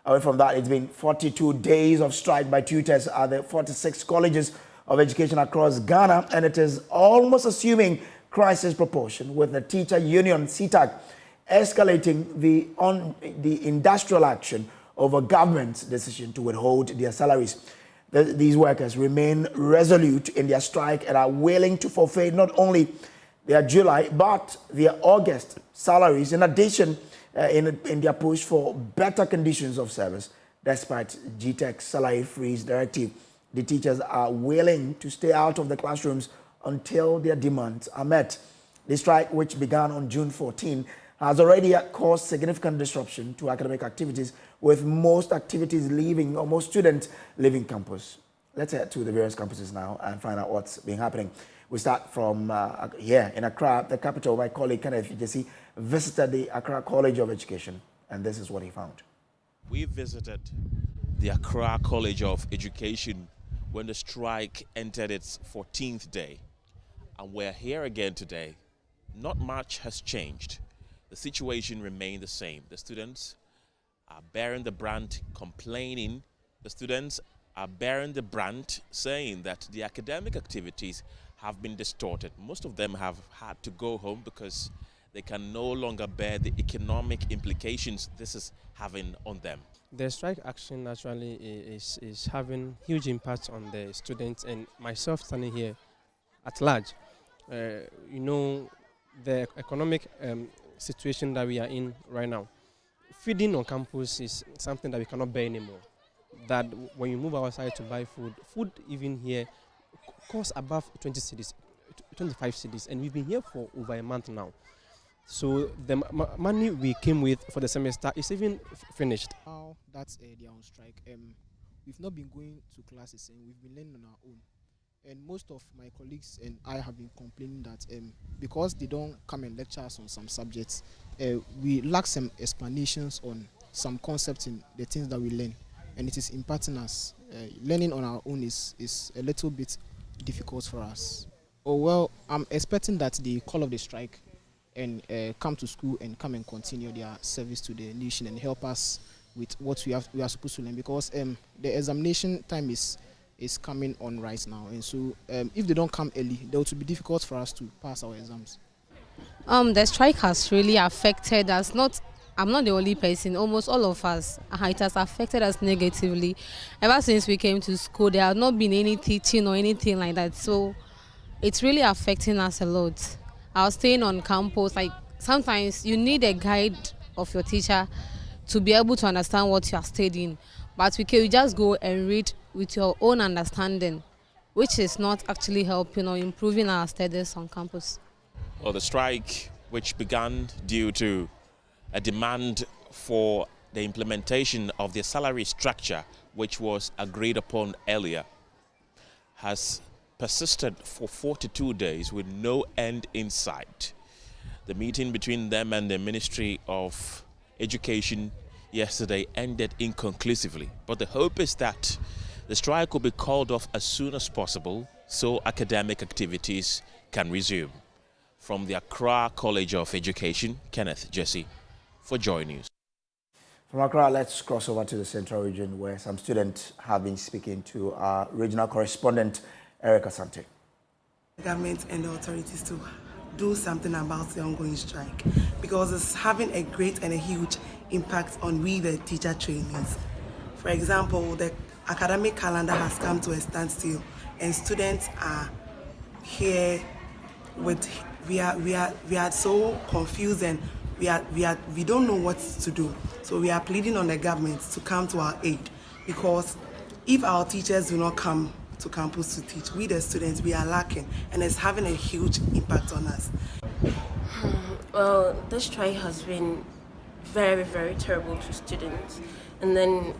Away from that, it's been 42 days of strike by tutors at the 46 colleges of education across Ghana, and it is almost assuming crisis proportion, with the teacher union CETAG escalating the industrial action over government's decision to withhold their salaries. These workers remain resolute in their strike and are willing to forfeit not only their July but their August salaries, in addition in their push for better conditions of service. Despite GTEC's salary freeze directive, the teachers are willing to stay out of the classrooms until their demands are met. The strike, which began on June 14, has already caused significant disruption to academic activities, with most students leaving campus. Let's head to the various campuses now and find out what's been happening. We start from here in Accra, the capital. My colleague Kenneth Jesse visited the Accra College of Education, and this is what he found. We visited the Accra College of Education when the strike entered its 14th day. And we're here again today. Not much has changed. The situation remained the same. The students are bearing the brunt, complaining. The students are bearing the brunt, saying that the academic activities have been distorted. Most of them have had to go home because they can no longer bear the economic implications this is having on them. The strike action actually is having huge impact on the students and myself standing here at large. You know, the economic situation that we are in right now, feeding on campus is something that we cannot bear anymore. That when you move outside to buy food even here costs above 20 cedis, 25 cedis, and we've been here for over a month now. So the money we came with for the semester is even finished. Now that's they are on strike. We've not been going to classes and we've been learning on our own. And most of my colleagues and I have been complaining that because they don't come and lecture us on some subjects, we lack some explanations on some concepts in the things that we learn, and it is impacting us. Learning on our own is a little bit difficult for us. Oh well, I'm expecting that they call off the strike and come to school and come and continue their service to the nation and help us with what we are supposed to learn, because the examination time is coming on right now, and so if they don't come early, it will be difficult for us to pass our exams. The strike has really affected us. I'm not the only person, almost all of us. It has affected us negatively. Ever since we came to school, there has not been any teaching or anything like that, so it's really affecting us a lot. I was staying on campus, like sometimes you need a guide of your teacher to be able to understand what you are studying, but you just go and read with your own understanding, which is not actually helping or improving our studies on campus. Well, the strike, which began due to a demand for the implementation of the salary structure, which was agreed upon earlier, has persisted for 42 days with no end in sight. The meeting between them and the Ministry of Education yesterday ended inconclusively, but the hope is that the strike will be called off as soon as possible so academic activities can resume. From the Accra College of Education, Kenneth Jesse for Joy News. From Accra, let's cross over to the Central Region, where some students have been speaking to our regional correspondent, Eric Asante. The government and the authorities to do something about the ongoing strike, because it's having a great and a huge impact on we the teacher trainees. For example, the academic calendar has come to a standstill, and students are here with we are so confused, and we don't know what to do. So we are pleading on the government to come to our aid, because if our teachers do not come to campus to teach, we the students, we are lacking, and it's having a huge impact on us. Well, this strike has been very, very terrible to students. And then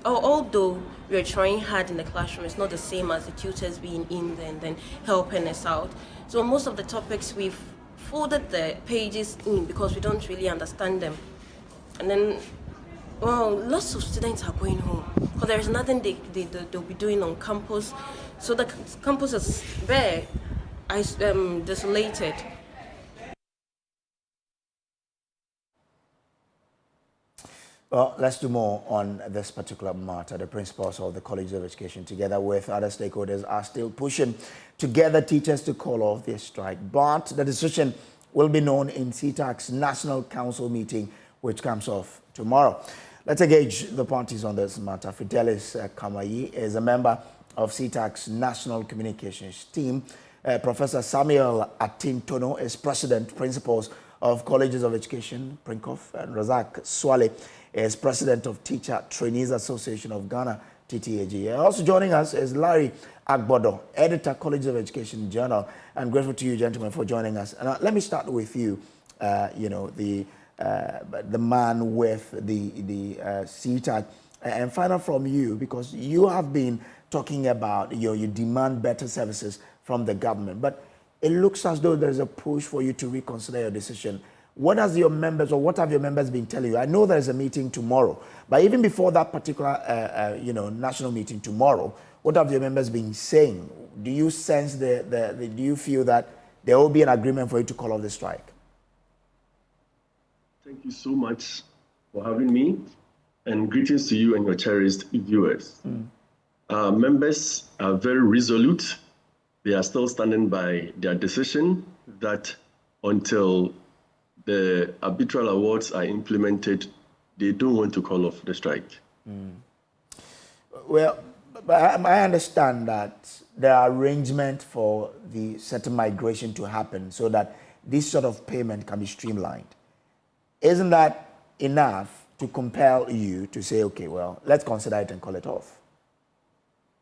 although we are trying hard in the classroom, it's not the same as the tutors being in there and then helping us out. So most of the topics we've folded the pages in because we don't really understand them. And then, well, lots of students are going home because there is nothing they'll be doing on campus. So the campus is very desolated. Well, let's do more on this particular matter. The principals of the College of Education, together with other stakeholders, are still pushing to get the teachers to call off their strike. But the decision will be known in CETAG's National Council meeting, which comes off tomorrow. Let's engage the parties on this matter. Fidelis Kamayi is a member of CETAG's National Communications team. Professor Samuel Atintono is president, principals of Colleges of Education, Prinkoff, and Razak Swale is president of Teacher Trainees Association of Ghana, TTAG. Also joining us is Larry Agbodo, editor, College of Education Journal. I'm grateful to you, gentlemen, for joining us. And let me start with you. The man with the CETAG, and find out from you, because you have been talking about you demand better services from the government, but it looks as though there's a push for you to reconsider your decision. What have your members been telling you? I know there's a meeting tomorrow, but even before that particular national meeting tomorrow, what have your members been saying? Do you sense do you feel that there will be an agreement for you to call off the strike? Thank you so much for having me, and greetings to you and your cherished viewers. Our members are very resolute. They are still standing by their decision that until the arbitral awards are implemented, they don't want to call off the strike. Well, I understand that there are arrangements for the certain migration to happen so that this sort of payment can be streamlined. Isn't that enough to compel you to say, okay, well, let's consider it and call it off?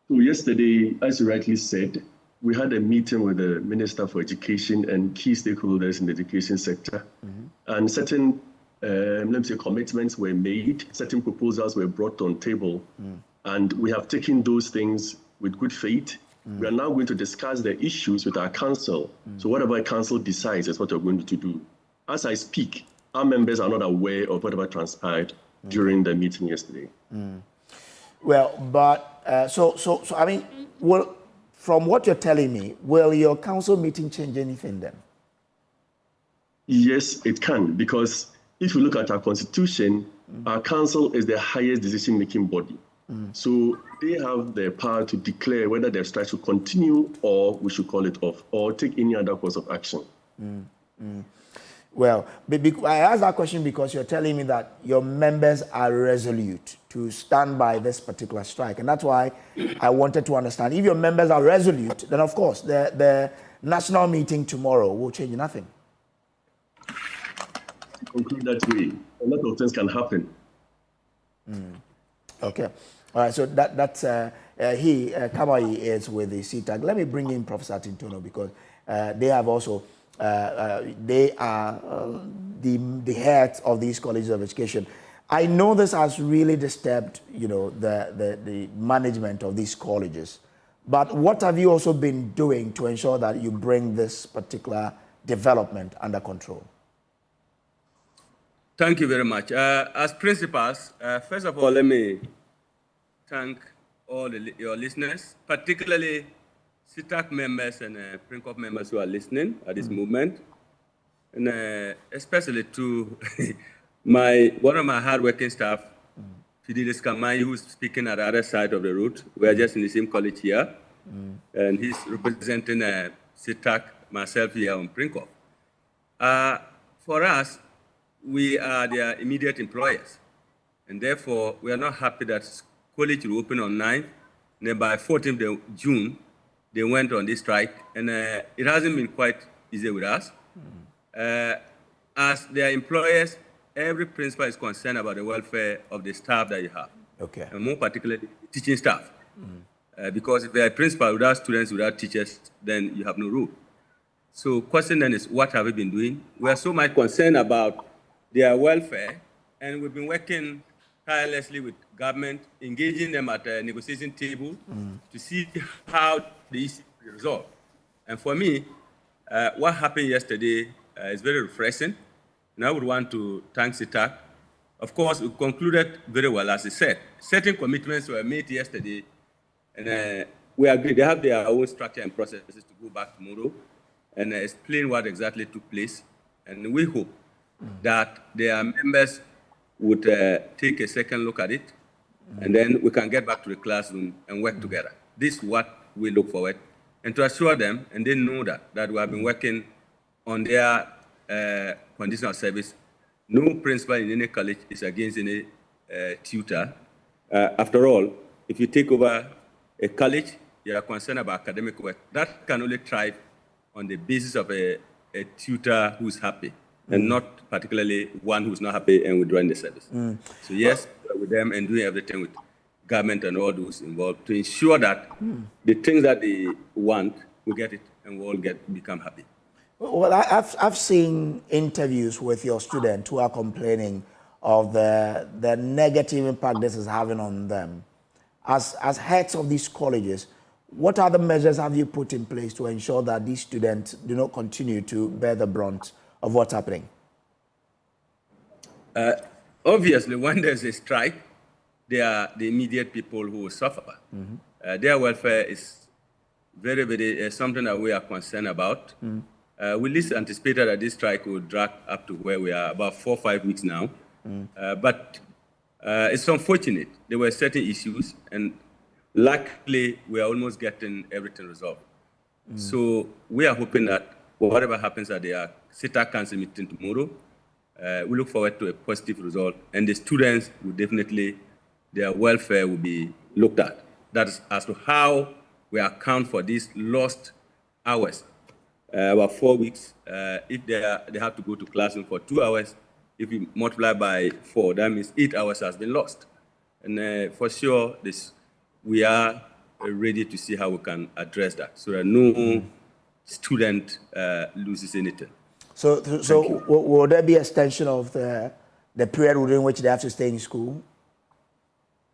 So yesterday, as you rightly said, we had a meeting with the Minister for Education and key stakeholders in the education sector. And certain, let me say, commitments were made, certain proposals were brought on table. And we have taken those things with good faith. We are now going to discuss the issues with our council. So whatever our council decides is what we're going to do. As I speak, our members are not aware of whatever transpired during the meeting yesterday. Well, but so I mean, well, from what you're telling me, will your council meeting change anything then? Yes, it can, because if you look at our constitution, our council is the highest decision-making body. So they have the power to declare whether the strike should continue or we should call it off or take any other course of action. Well, I asked that question because you're telling me that your members are resolute to stand by this particular strike. And that's why I wanted to understand. If your members are resolute, then of course the national meeting tomorrow will change nothing. To conclude that way, a lot of things can happen. Okay. All right. So that's Kamai is with the CETAG. Let me bring in Professor Tintono because they have also they are the heads of these colleges of education. I know this has really disturbed, the management of these colleges. But what have you also been doing to ensure that you bring this particular development under control? Thank you very much. As principals, first of all, let me thank all your listeners, particularly CETAG members and Prinkoff members who are listening at this movement, and especially to one of my hardworking staff, Fidelis Kamayi, who's speaking at the other side of the road. We are just in the same college here, and he's representing CETAG, myself here on Prinkoff. For us, we are their immediate employers, and therefore we are not happy that college will open on 9th, and then by 14th June, they went on this strike, and it hasn't been quite easy with us. As their employers, every principal is concerned about the welfare of the staff that you have, and more particularly teaching staff. Because if you're a principal without students, without teachers, then you have no role. So question then is, what have we been doing? We are so much concerned about their welfare, and we've been working tirelessly with government, engaging them at a negotiation table to see how the issue will be resolved. And for me, what happened yesterday is very refreshing, and I would want to thank CETAG. Of course, we concluded very well, as I said. Certain commitments were made yesterday, and we agree they have their own structure and processes to go back tomorrow and explain what exactly took place. And we hope that their members would take a second look at it, and then we can get back to the classroom and work together. This is what we look forward, and to assure them, and they know that we have been working on their condition of service. No principal in any college is against any tutor. After all, if you take over a college, you are concerned about academic work. That can only thrive on the basis of a tutor who's happy, and not particularly one who's not happy and withdrawing the service. So yes, with them and doing everything with government and all those involved to ensure that the things that they want, we get it and we all become happy. Well, I've seen interviews with your students who are complaining of the negative impact this is having on them. As heads of these colleges, what other measures have you put in place to ensure that these students do not continue to bear the brunt of what's happening? Obviously, when there's a strike, they are the immediate people who will suffer. Their welfare is very, very something that we are concerned about. We least anticipated that this strike would drag up to where we are, about 4 or 5 weeks now. But it's unfortunate. There were certain issues, and luckily, we are almost getting everything resolved. So we are hoping that whatever happens at the CETAG Council meeting tomorrow, we look forward to a positive result, and the students will definitely, their welfare will be looked at. That is as to how we account for these lost hours. About 4 weeks, if they have to go to classroom for 2 hours, if you multiply by 4, that means 8 hours has been lost. And for sure, we are ready to see how we can address that so that no student loses anything. So will there be extension of the period within which they have to stay in school?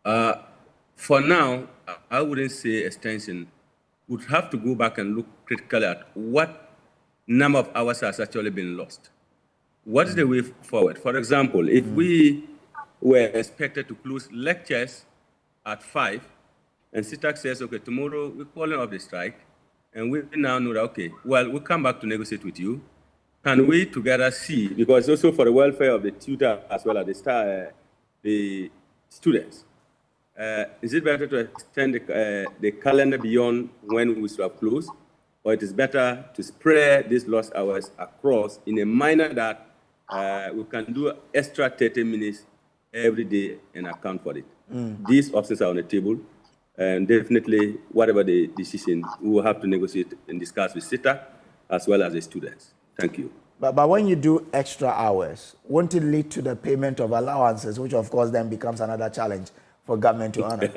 For now, I wouldn't say extension. We'd have to go back and look critically at what number of hours has actually been lost. What is the way forward? For example, if we were expected to close lectures at 5, and CETAG says, okay, tomorrow we're calling off the strike, and we now know that, okay, well, we'll come back to negotiate with you. Can we together see, because also for the welfare of the tutor as well as the students, is it better to extend the calendar beyond when we should have closed, or it is better to spread these lost hours across in a manner that we can do extra 30 minutes every day and account for it? These options are on the table, and definitely, whatever the decision, we will have to negotiate and discuss with CETAG as well as the students. Thank you. But when you do extra hours, won't it lead to the payment of allowances, which of course then becomes another challenge for government to honor?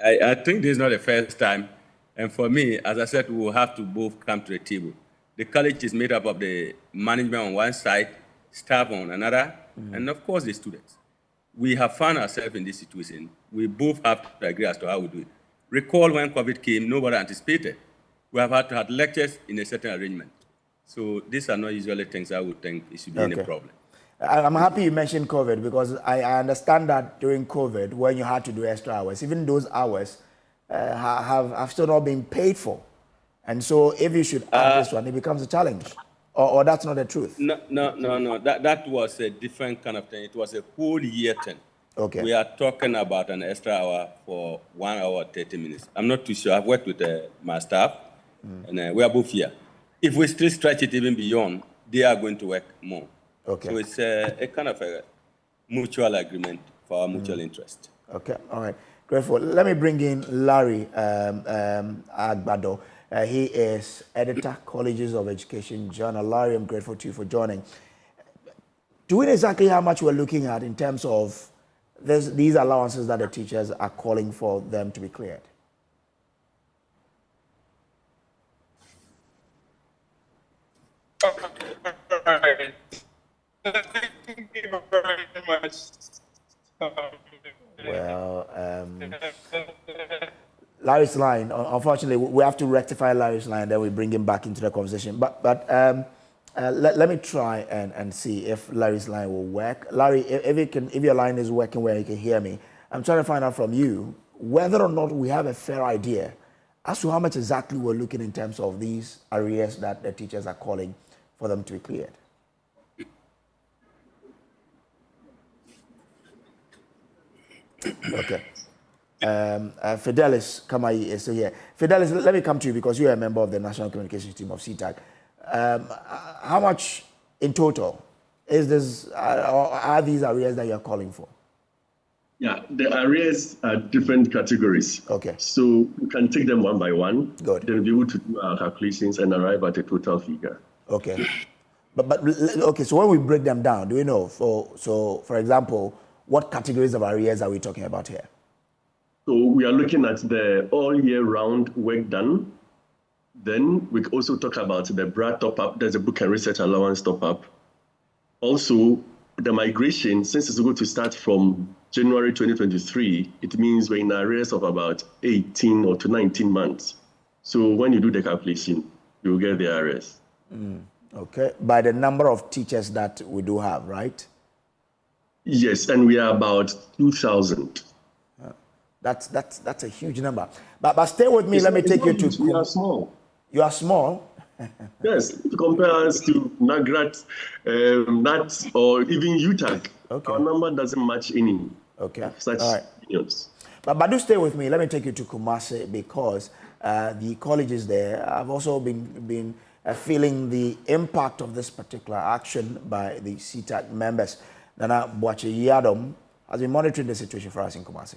I think this is not the first time. And for me, as I said, we will have to both come to the table. The college is made up of the management on one side, staff on another, and of course the students. We have found ourselves in this situation. We both have to agree as to how we do it. Recall when COVID came, nobody anticipated. We have had to have lectures in a certain arrangement. So these are not usually things I would think it should be any problem. I'm happy you mentioned COVID, because I understand that during COVID, when you had to do extra hours, even those hours have still not been paid for. And so if you should add this one, it becomes a challenge. Or that's not the truth? No. That was a different kind of thing. It was a whole year thing. Okay. We are talking about an extra hour for 1 hour, 30 minutes. I'm not too sure. I've worked with my staff, and we are both here. If we still stretch it even beyond, they are going to work more. Okay. So it's a kind of a mutual agreement for our mutual interest. Okay, all right. Grateful. Let me bring in Larry Agbado. He is editor, Colleges of Education Journal. Larry, I'm grateful to you for joining. Do we know exactly how much we're looking at in terms of these allowances that the teachers are calling for them to be cleared? Well, Larry's line, unfortunately, we have to rectify Larry's line, then we bring him back into the conversation. But let me try and see if Larry's line will work. Larry, if your line is working where you can hear me, I'm trying to find out from you whether or not we have a fair idea as to how much exactly we're looking in terms of these arrears that the teachers are calling for them to be cleared. Okay. Fidelis Kamai is here. Fidelis, let me come to you because you are a member of the National Communications Team of CETAG. How much in total is this? Are these arrears that you are calling for? Yeah, the arrears are different categories. Okay. So we can take them one by one. Good. Then we'll be able to do our calculations and arrive at a total figure. Okay. But okay, so when we break them down, do we know, for example, what categories of arrears are we talking about here? So we are looking at the all year round work done. Then we also talk about the BRA top-up, there's a book and research allowance top-up. Also, the migration, since it's going to start from January 2023, it means we're in arrears of about 18 or to 19 months. So when you do the calculation, you'll get the arrears. Okay, by the number of teachers that we do have, right? Yes, and we are about 2,000. That's a huge number. But stay with me. Let me take you to. We are small. You are small. Yes, if you compare us to Nagrat, NAT, or even UTAG, okay, our number doesn't match any. Okay. Such unions. But do stay with me. Let me take you to Kumasi because the colleges there have also been feeling the impact of this particular action by the CETAG members. Nana Boache Yadom has been monitoring the situation for us in Kumasi.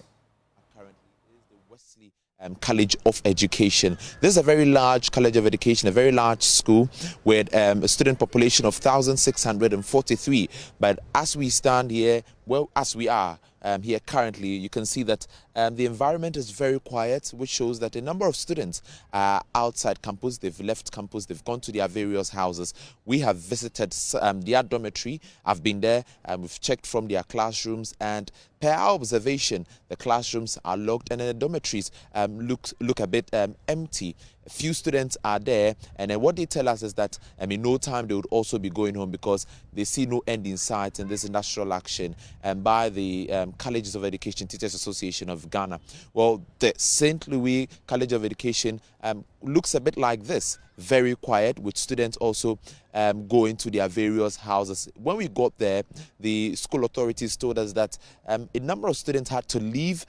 College of Education. This is a very large college of education, a very large school with a student population of 1,643. But as we stand here, well, as we are here currently, you can see that the environment is very quiet, which shows that a number of students are outside campus. They've left campus, they've gone to their various houses. We have visited their dormitory. I've been there and we've checked from their classrooms, and per our observation, the classrooms are locked and the dormitories look a bit empty. A few students are there, and then what they tell us is that in no time they would also be going home because they see no end in sight in this industrial action by the Colleges of Education Teachers Association of Ghana. Well, the St. Louis College of Education looks a bit like this, very quiet, with students also going to their various houses. When we got there, the school authorities told us that a number of students had to leave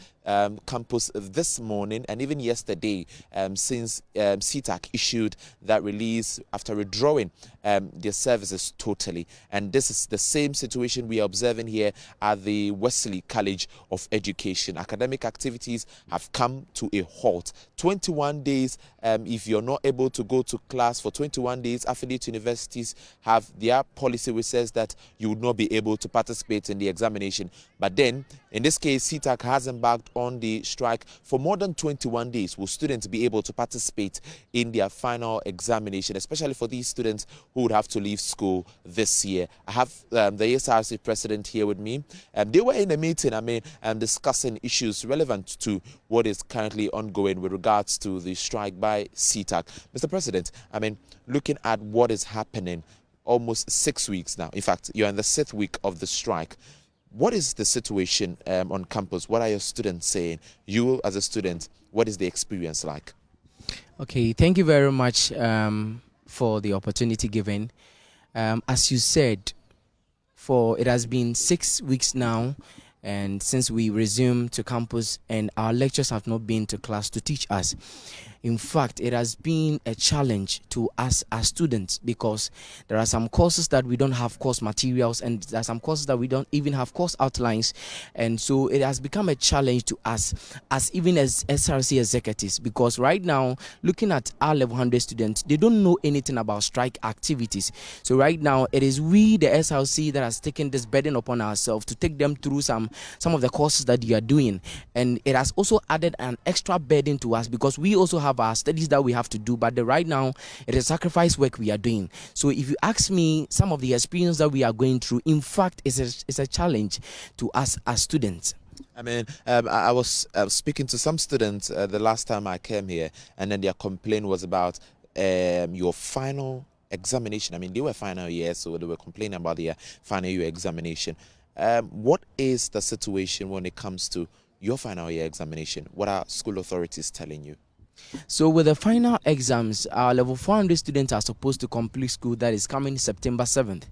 campus this morning and even yesterday since CETAG issued that release after withdrawing their services totally. And this is the same situation we are observing here at the Wesley College of Education. Academic activities have come to a halt. 21 days, if you're not able to go to class for 21 days, affiliate universities have their policy which says that you would not be able to participate in the examination. But then, in this case, CETAG has embarked on the strike for more than 21 days. Will students be able to participate in their final examination, especially for these students who would have to leave school this year? I have the SRC president here with me. They were in a meeting, discussing issues relevant to what is currently ongoing with regards to the strike by CETAG. Mr. President, looking at what is happening, almost 6 weeks now. In fact, you're in the 6th week of the strike. What is the situation on campus? What are your students saying? You as a student, what is the experience like? Okay, thank you very much for the opportunity given. As you said, it has been 6 weeks now, and since we resumed to campus, and our lecturers have not been to class to teach us. In fact, it has been a challenge to us as students because there are some courses that we don't have course materials, and there are some courses that we don't even have course outlines. And so it has become a challenge to us as even as SRC executives, because right now, looking at our level 100 students, they don't know anything about strike activities. So right now, it is we, the SRC, that has taken this burden upon ourselves to take them through some of the courses that you are doing. And it has also added an extra burden to us because we also have our studies that we have to do, but right now it is sacrifice work we are doing. So if you ask me, some of the experience that we are going through, in fact, is a challenge to us as students. I was speaking to some students the last time I came here, and then their complaint was about your final examination. They were final year, so they were complaining about their final year examination. What is the situation when it comes to your final year examination? What are school authorities telling you? So with the final exams, our level 400 students are supposed to complete school that is coming September 7th.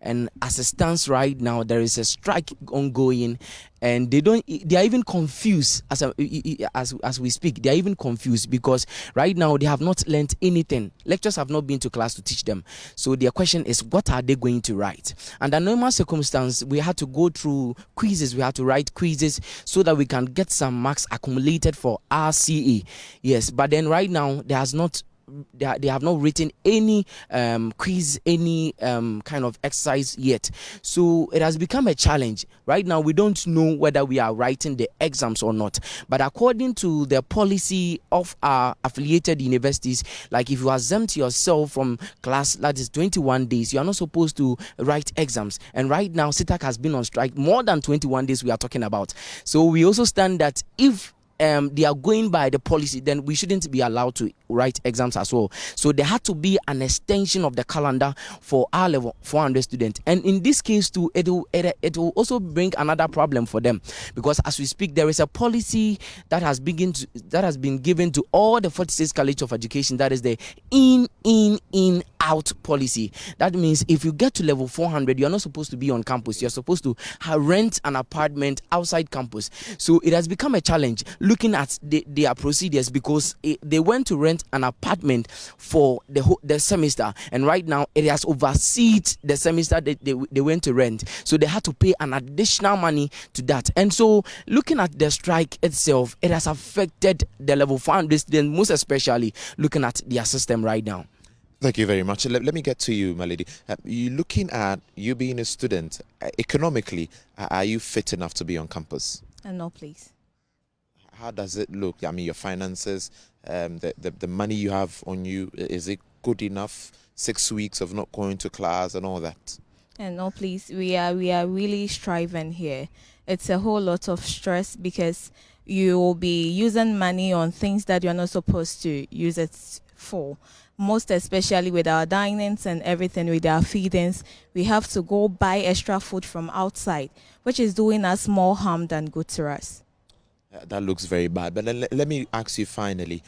And as it stands right now, there is a strike ongoing, and they are even confused as we speak. They are even confused because right now they have not learned anything. Lectures have not been to class to teach them. So their question is, what are they going to write? Under normal circumstance, we had to go through quizzes. We had to write quizzes so that we can get some marks accumulated for our CE. Yes, but then right now they have not written any quiz, any kind of exercise yet. So it has become a challenge. Right now, we don't know whether we are writing the exams or not. But according to the policy of our affiliated universities, like if you exempt yourself from class, that is 21 days, you are not supposed to write exams. And right now, CETAG has been on strike more than 21 days we are talking about. So we also stand that if they are going by the policy, then we shouldn't be allowed to write exams as well. So there had to be an extension of the calendar for our level 400 students. And in this case too, it will also bring another problem for them, because as we speak, there is a policy that has been given to all the 46 College of Education, that is the in out policy. That means if you get to level 400, you're not supposed to be on campus. You're supposed to rent an apartment outside campus. So it has become a challenge looking at their procedures, because they went to rent an apartment for the semester, and right now it has overseed the semester that they went to rent. So they had to pay an additional money to that. And so looking at the strike itself, it has affected the level 400 students, most especially looking at their system right now. Thank you very much. Let me get to you, my lady. You looking at you being a student, economically, are you fit enough to be on campus? No, please. How does it look? I mean, your finances, the money you have on you, is it good enough? 6 weeks of not going to class and all that? No, please. We are really striving here. It's a whole lot of stress because you will be using money on things that you're not supposed to use it for. Most especially with our dinings and everything, with our feedings, we have to go buy extra food from outside, which is doing us more harm than good to us. That looks very bad. But let me ask you finally,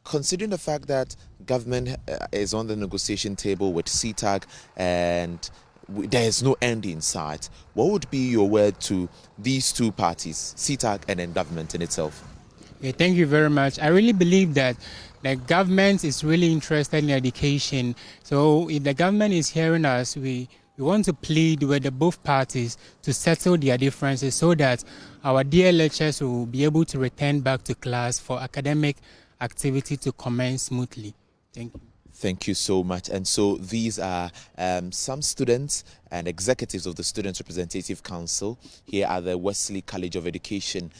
considering the fact that government is on the negotiation table with CETAG and there is no end in sight, what would be your word to these two parties, CETAG and then government in itself? Yeah, thank you very much. I really believe that the government is really interested in education. So if the government is hearing us, we want to plead with the both parties to settle their differences so that our dear lecturers will be able to return back to class for academic activity to commence smoothly. Thank you. Thank you so much. And so these are some students and executives of the Student Representative Council here at the Wesley College of Education.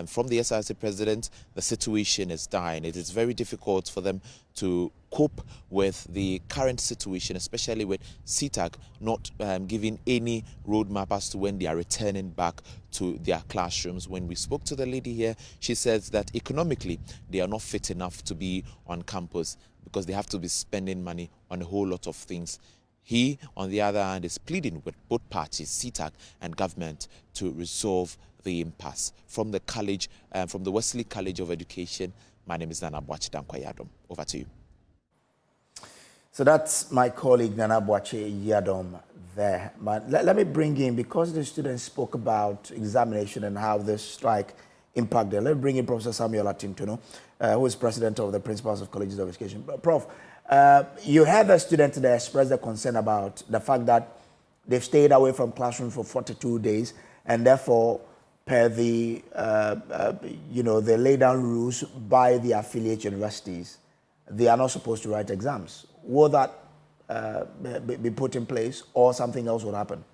From the SRC president, the situation is dire. It is very difficult for them to cope with the current situation, especially with CETAG not giving any roadmap as to when they are returning back to their classrooms. When we spoke to the lady here, she says that economically they are not fit enough to be on campus because they have to be spending money on a whole lot of things. He, on the other hand, is pleading with both parties, CETAG and government, to resolve the impasse. From the college, from the Wesley College of Education, my name is Nana Boache Yadom. Over to you. So that's my colleague Nana Boache Yadom there. But let me bring in, because the students spoke about examination and how this strike impacted. Let me bring in Professor Samuel Atintono, who is president of the Principals of Colleges of Education. Prof, you had the students there express their concern about the fact that they've stayed away from classrooms for 42 days, and therefore, per the the laid down rules by the affiliate universities, they are not supposed to write exams. Will that be put in place, or something else will happen?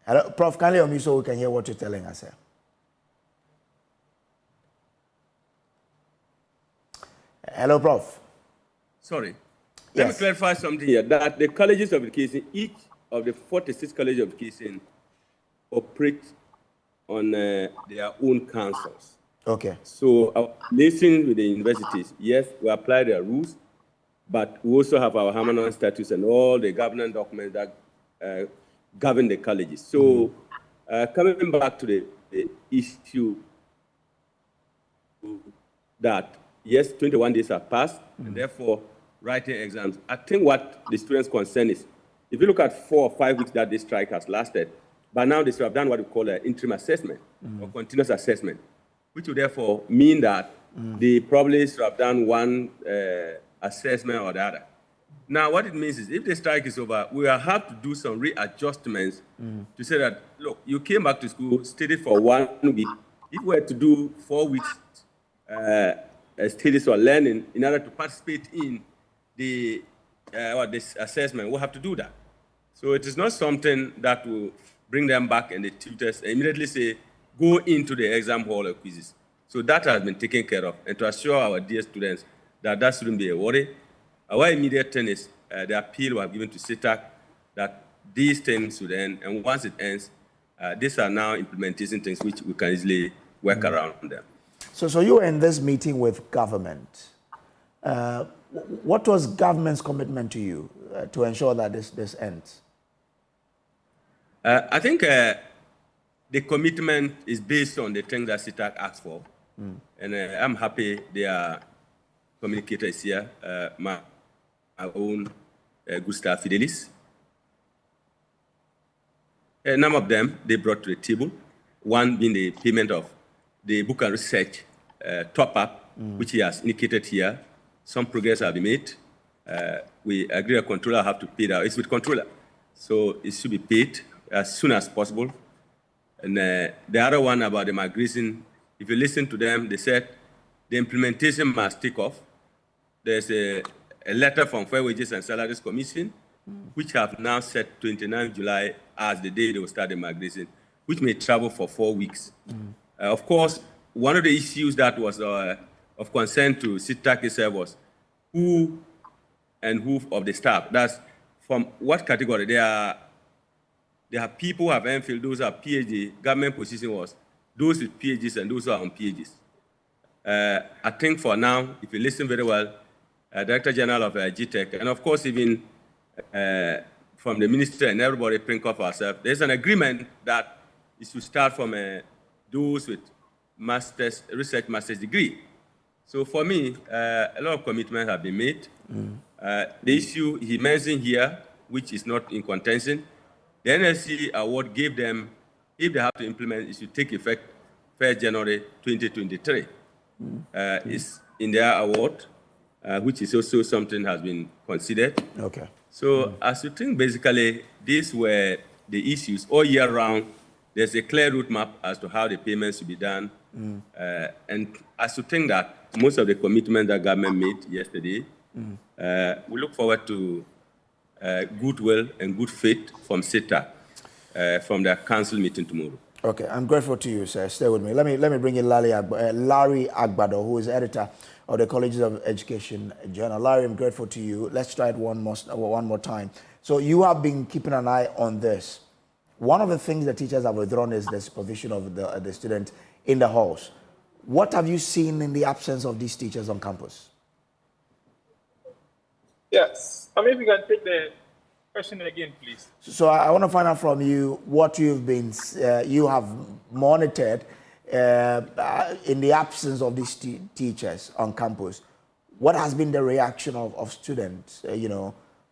Hello, Prof, can you hear me so we can hear what you're telling us here? Hello, Prof. Sorry. Yes. Let me clarify something here, that the colleges of education, each of the 46 colleges of education operate on their own councils. Okay. So our relation with the universities, yes, we apply their rules, but we also have our Harmonic Statutes and all the governance documents that govern the colleges. So coming back to the issue that, yes, 21 days have passed, and therefore writing exams. I think what the students' concern is, if you look at 4 or 5 weeks that this strike has lasted, but now they should have done what we call an interim assessment or continuous assessment, which would therefore mean that they probably should have done one assessment or the other. Now, what it means is if the strike is over, we will have to do some readjustments to say that, look, you came back to school, studied for 1 week. If we were to do 4 weeks studies or learning in order to participate in this assessment, we'll have to do that. So it is not something that will bring them back and the tutors immediately say, go into the exam hall or quizzes. So that has been taken care of. And to assure our dear students that that shouldn't be a worry, our immediate thing is the appeal we have given to CETAG that these things should end. And once it ends, these are now implementation things which we can easily work around them. So you were in this meeting with government. What was government's commitment to you to ensure that this ends? I think the commitment is based on the things that CETAG asked for. And I'm happy their communicator is here, my own Gustav Fidelis. A number of them they brought to the table, one being the payment of the book and research top-up, which he has indicated here. Some progress have been made. We agree a controller have to pay that. It's with controller. So it should be paid as soon as possible. And the other one about the migration, if you listen to them, they said the implementation must take off. There's a letter from Fair Wages and Salaries Commission, which have now set 29 July as the day they will start the migration, which may travel for 4 weeks. Of course, one of the issues that was of concern to CETAG itself was who of the staff. That's from what category. There are people who have MPhil, those who have PhD. Government position was those with PhDs and those who are on PhDs. I think for now, if you listen very well, Director General of GTEC, and of course even from the minister and everybody think of ourselves, there's an agreement that it should start from those with research master's degree. So for me, a lot of commitments have been made. The issue he mentioned here, which is not in contention, the NSC award gave them, if they have to implement, it should take effect 1st January 2023. It's in their award, which is also something has been considered. Okay. So as you think, basically, these were the issues all year round. There's a clear roadmap as to how the payments should be done. And as you think that most of the commitments that government made yesterday, we look forward to goodwill and good faith from CETA from the council meeting tomorrow. Okay, I'm grateful to you, sir. Stay with me. Let me bring in Larry Agbado, who is editor of the Colleges of Education Journal. Larry, I'm grateful to you. Let's try it one more time. So you have been keeping an eye on this. One of the things the teachers have withdrawn is the supervision of the student in the halls. What have you seen in the absence of these teachers on campus? Yes. I mean, if you can take the question again, please. So I want to find out from you what you have monitored in the absence of these teachers on campus. What has been the reaction of students,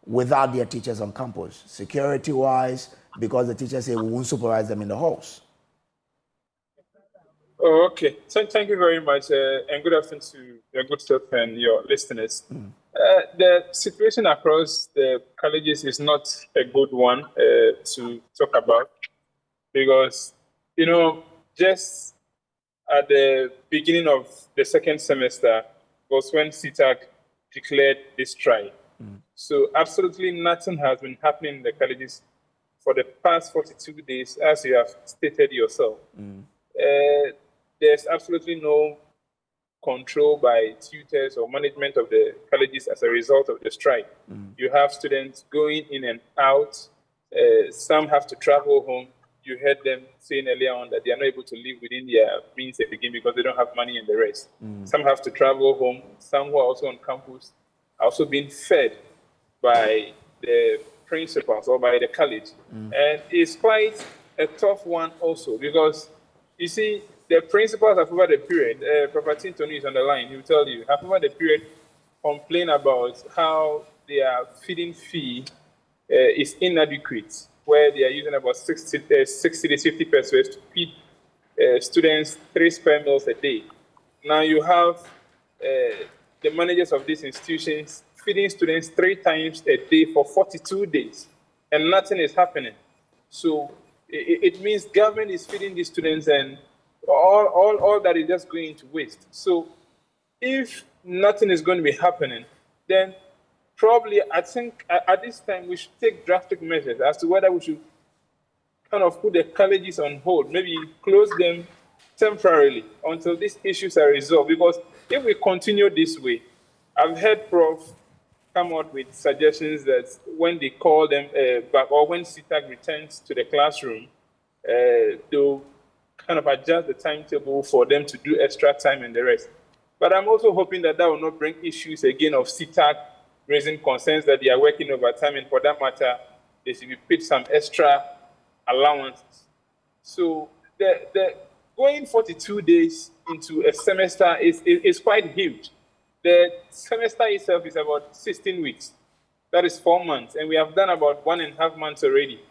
without their teachers on campus, security-wise, because the teachers say we won't supervise them in the halls? Oh, okay. So thank you very much, and good afternoon to your good self and your listeners. The situation across the colleges is not a good one to talk about because, just at the beginning of the second semester was when CETAG declared this strike. So absolutely nothing has been happening in the colleges for the past 42 days, as you have stated yourself. There's absolutely no control by tutors or management of the colleges as a result of the strike. You have students going in and out. Some have to travel home. You heard them saying earlier on that they are not able to live within their means again because they don't have money and the rest. Some have to travel home. Some who are also on campus are also being fed by the principals or by the college. And it's quite a tough one also because, you see, the principals have over the period, Professor Tony is on the line, he will tell you, have over the period complain about how their feeding fee is inadequate, where they are using about 60 to 50 pesos to feed students 3 spare meals a day. Now you have the managers of these institutions feeding students 3 times a day for 42 days, and nothing is happening. So it means government is feeding these students, and all that is just going to waste. So if nothing is going to be happening, then probably I think at this time we should take drastic measures as to whether we should kind of put the colleges on hold, maybe close them temporarily until these issues are resolved. Because if we continue this way, I've heard Prof come out with suggestions that when they call them back, or when CETAG returns to the classroom, they'll kind of adjust the timetable for them to do extra time and the rest. But I'm also hoping that that will not bring issues again of CETAG raising concerns that they are working overtime, and for that matter, they should be paid some extra allowances. So the going 42 days into a semester is quite huge. The semester itself is about 16 weeks. That is 4 months, and we have done about 1.5 months already.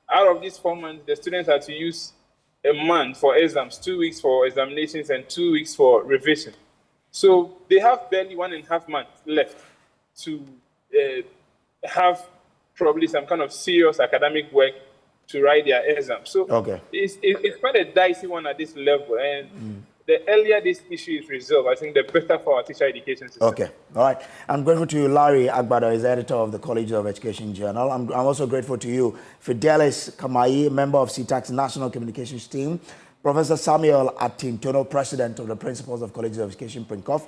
Out of these 4 months, the students had to use a month for exams, 2 weeks for examinations, and 2 weeks for revision. So they have barely 1.5 months left to have probably some kind of serious academic work to write their exams. So it's quite a dicey one at this level. And the earlier this issue is resolved, I think the better for our teacher education system. Okay, all right. I'm grateful to you, Larry Agbado, is editor of the College of Education Journal. I'm also grateful to you, Fidelis Kamai, member of CETAG's National Communications Team, Professor Samuel Atintono, president of the Principals of Colleges of Education, PRINCOF.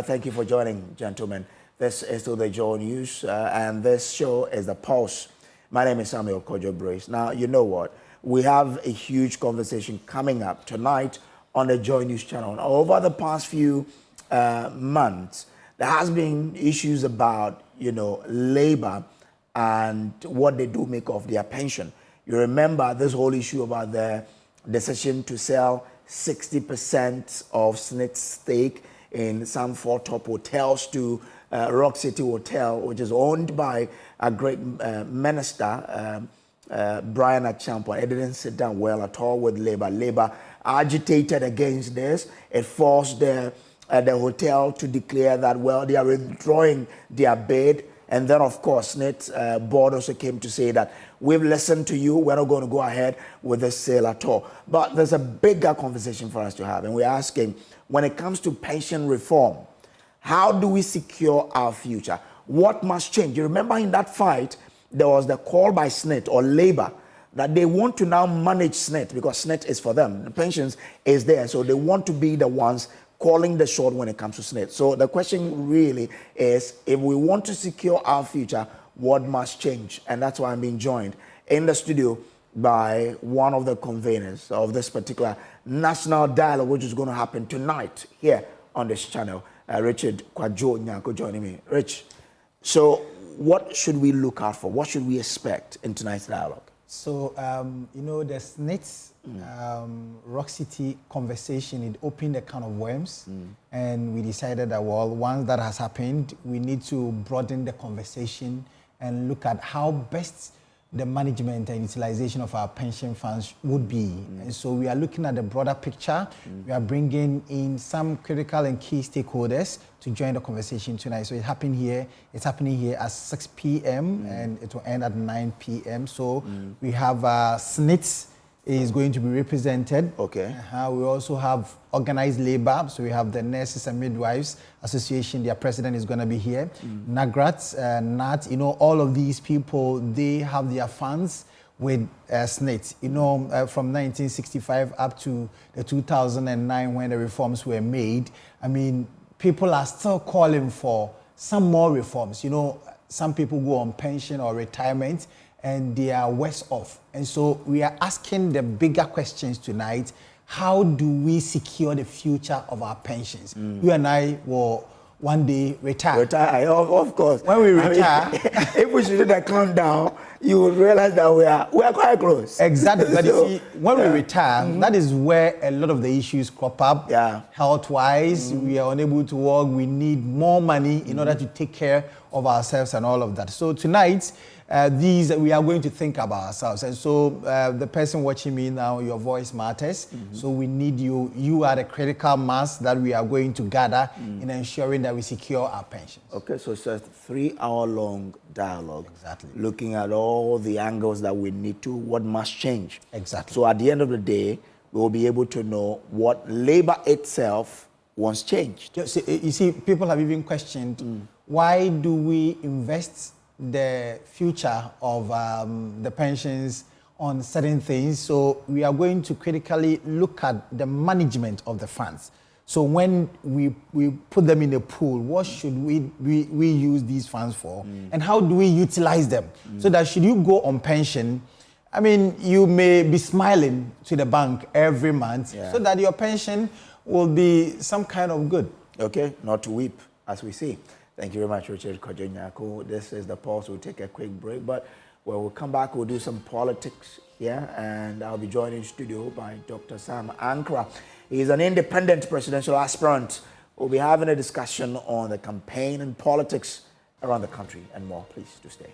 Thank you for joining, gentlemen. This is still the Joy News, and this show is The Pulse. My name is Samuel Kojo Brace. Now, you know what? We have a huge conversation coming up tonight on the Joy News channel. Over the past few months, there has been issues about, labor and what they do make of their pension. You remember this whole issue about the decision to sell 60% of SNIT's stake in some 4 top hotels to Rock City Hotel, which is owned by a great minister, Brian Achampo. It didn't sit down well at all with Labour. Labour agitated against this. It forced the hotel to declare that, well, they are withdrawing their bid. And then, of course, SNIT board also came to say that we've listened to you. We're not going to go ahead with this sale at all. But there's a bigger conversation for us to have. And we're asking, when it comes to pension reform, how do we secure our future? What must change? You remember in that fight, there was the call by SNIT or Labour that they want to now manage SNIT because SNIT is for them. The pensions is there. So they want to be the ones calling the shot when it comes to SNIT. So the question really is, if we want to secure our future, what must change? And that's why I'm being joined in the studio by one of the conveners of this particular national dialogue, which is going to happen tonight here on this channel. Richard Kwajo Nyako joining me. Rich, so what should we look out for? What should we expect in tonight's dialogue? So, the SNIT Rock City conversation, it opened a can of worms, and we decided that, well, once that has happened, we need to broaden the conversation and look at how best the management and utilization of our pension funds would be. And so we are looking at the broader picture. We are bringing in some critical and key stakeholders to join the conversation tonight. So it's happening here at 6 p.m. and it will end at 9 p.m. So we have SNIT is going to be represented. Okay. We also have organized labor. So we have the Nurses and Midwives Association. Their president is going to be here. NAGRAT, NAT, all of these people, they have their funds with SNIT. From 1965 up to the 2009 when the reforms were made, I mean, people are still calling for some more reforms. Some people go on pension or retirement and they are worse off. And so we are asking the bigger questions tonight. How do we secure the future of our pensions? You and I will one day retire. Retire, of course. When we retire, if we should do that countdown, you will realize that we are quite close. Exactly. But you see, when we retire, that is where a lot of the issues crop up. Health-wise, we are unable to work. We need more money in order to take care of ourselves and all of that. So tonight, these we are going to think about ourselves. And so the person watching me now, your voice matters. So we need you. You are the critical mass that we are going to gather in ensuring that we secure our pensions. Okay, so it's a 3-hour-long dialogue. Exactly. Looking at all the angles that we need to, what must change. Exactly. So at the end of the day, we will be able to know what labor itself wants changed. You see, people have even questioned, why do we invest the future of the pensions on certain things? So we are going to critically look at the management of the funds. So when we put them in a pool, what should we use these funds for? And how do we utilize them? So that should you go on pension, I mean, you may be smiling to the bank every month so that your pension will be some kind of good. Okay, not to weep, as we see. Thank you very much, Richard Kojonyako. This is The Pulse. We'll take a quick break, but when we'll come back, we'll do some politics here, and I'll be joined in studio by Dr. Sam Ankra. He's an independent presidential aspirant. We'll be having a discussion on the campaign and politics around the country and more. Please do stay.